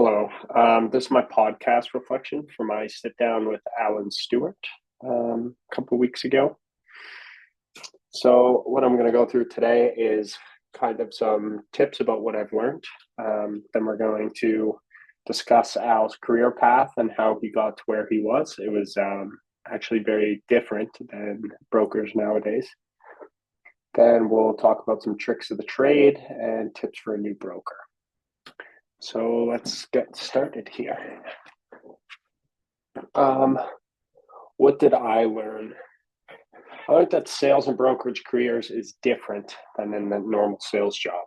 Hello. This is my podcast reflection for my sit down with Alan Stewart a couple weeks ago. So, what I'm going to go through today is kind of some tips about what I've learned. Then we're going to discuss Al's career path and how he got to where he was. It was actually very different than brokers nowadays. Then we'll talk about some tricks of the trade and tips for a new broker. So let's get started here. What did I learn? I learned that sales and brokerage careers is different than in the normal sales job.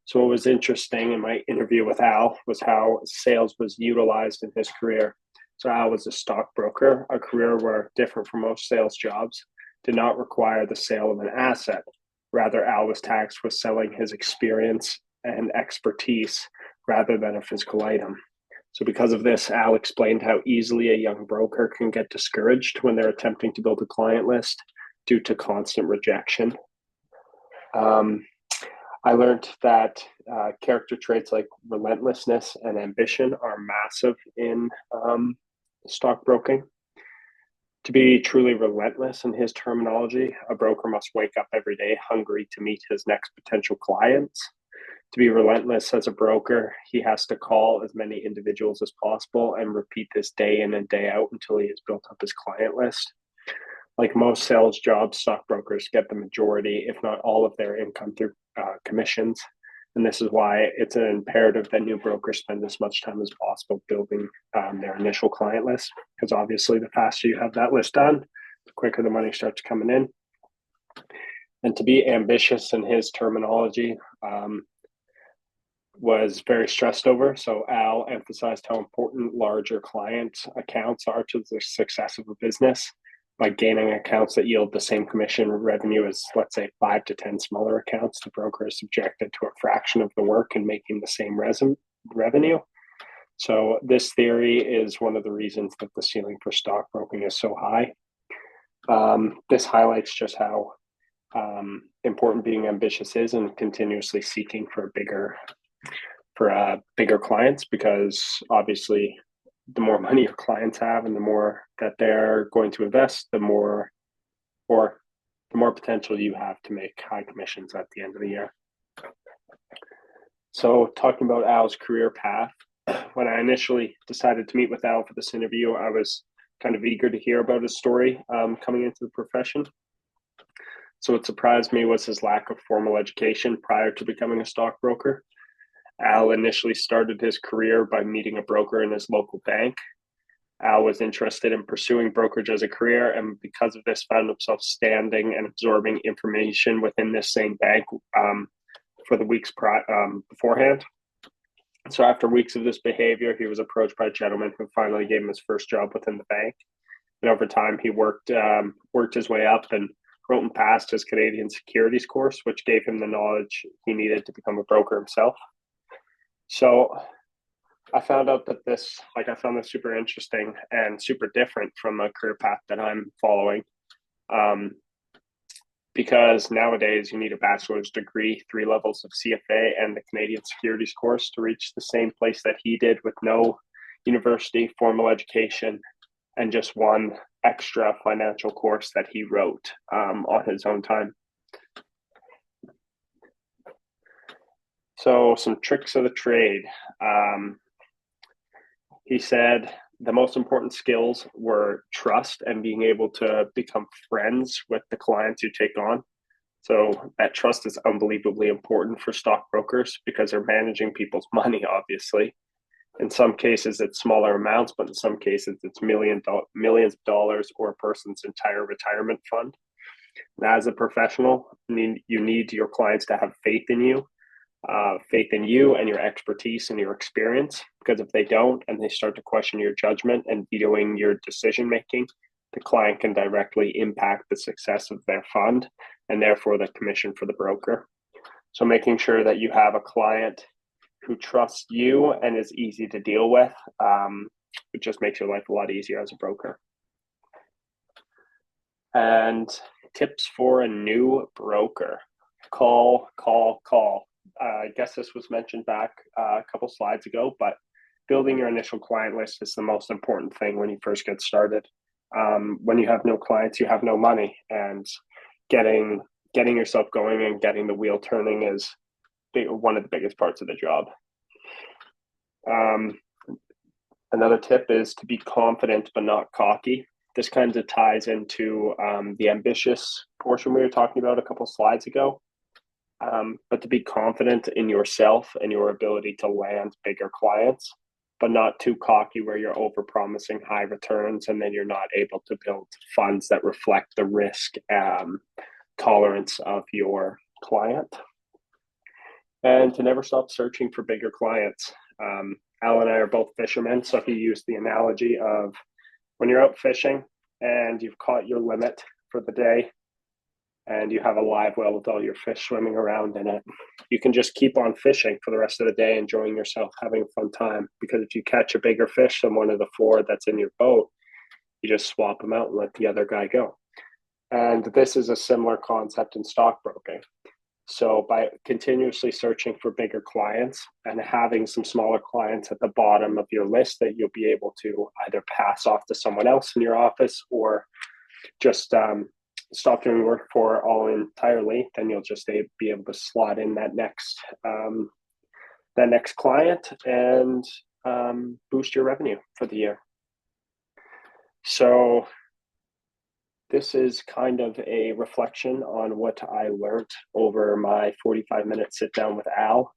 So what was interesting in my interview with Al was how sales was utilized in his career. So Al was a stockbroker, a career where, different from most sales jobs, did not require the sale of an asset. Rather, Al was taxed with selling his experience and expertise rather than a physical item. So because of this, Al explained how easily a young broker can get discouraged when they're attempting to build a client list due to constant rejection. I learned that character traits like relentlessness and ambition are massive in stockbroking. To be truly relentless in his terminology, a broker must wake up every day hungry to meet his next potential clients. To be relentless as a broker, he has to call as many individuals as possible and repeat this day in and day out until he has built up his client list. Like most sales jobs, stockbrokers get the majority, if not all, of their income through commissions. And this is why it's an imperative that new brokers spend as much time as possible building their initial client list, because obviously the faster you have that list done, the quicker the money starts coming in. And to be ambitious in his terminology was very stressed over. So Al emphasized how important larger client accounts are to the success of a business. By gaining accounts that yield the same commission revenue as, let's say, 5 to 10 smaller accounts, the broker is subjected to a fraction of the work and making the same revenue. So this theory is one of the reasons that the ceiling for stockbroking is so high. This highlights just how important being ambitious is and continuously seeking for bigger clients, because obviously the more money your clients have and the more that they're going to invest, the more potential you have to make high commissions at the end of the year. So talking about Al's career path, when I initially decided to meet with Al for this interview, I was kind of eager to hear about his story coming into the profession. So what surprised me was his lack of formal education prior to becoming a stockbroker. Al initially started his career by meeting a broker in his local bank. Al was interested in pursuing brokerage as a career, and because of this, found himself standing and absorbing information within this same bank for the weeks beforehand. So after weeks of this behavior, he was approached by a gentleman who finally gave him his first job within the bank. And over time, he worked his way up and wrote and passed his Canadian securities course, which gave him the knowledge he needed to become a broker himself. So I found out that I found this super interesting and super different from a career path that I'm following. Because nowadays you need a bachelor's degree, 3 levels of CFA, and the Canadian securities course to reach the same place that he did with no university, formal education, and just one extra financial course that he wrote on his own time. So some tricks of the trade. He said the most important skills were trust and being able to become friends with the clients you take on. So that trust is unbelievably important for stockbrokers because they're managing people's money, obviously. In some cases, it's smaller amounts, but in some cases, it's millions of dollars or a person's entire retirement fund. And as a professional, you need your clients to have faith in you and your expertise and your experience, because if they don't and they start to question your judgment and vetoing your decision making, the client can directly impact the success of their fund and therefore the commission for the broker. So making sure that you have a client who trusts you and is easy to deal with, it just makes your life a lot easier as a broker. And tips for a new broker: call. I guess this was mentioned back a couple slides ago, but building your initial client list is the most important thing when you first get started. When you have no clients, you have no money, and getting yourself going and getting the wheel turning is one of the biggest parts of the job. Another tip is to be confident but not cocky. This kind of ties into the ambitious portion we were talking about a couple slides ago. But to be confident in yourself and your ability to land bigger clients, but not too cocky where you're over promising high returns and then you're not able to build funds that reflect the risk tolerance of your client. And to never stop searching for bigger clients. Al and I are both fishermen, so he used the analogy of when you're out fishing and you've caught your limit for the day and you have a live well with all your fish swimming around in it, you can just keep on fishing for the rest of the day, enjoying yourself, having a fun time. Because if you catch a bigger fish than one of the four that's in your boat, you just swap them out and let the other guy go. And this is a similar concept in stockbroking. So by continuously searching for bigger clients and having some smaller clients at the bottom of your list that you'll be able to either pass off to someone else in your office or just stop doing work for all entirely, then you'll just be able to slot in that next client and boost your revenue for the year. So this is kind of a reflection on what I learned over my 45-minute sit down with Al.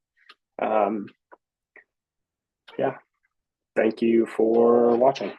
Thank you for watching.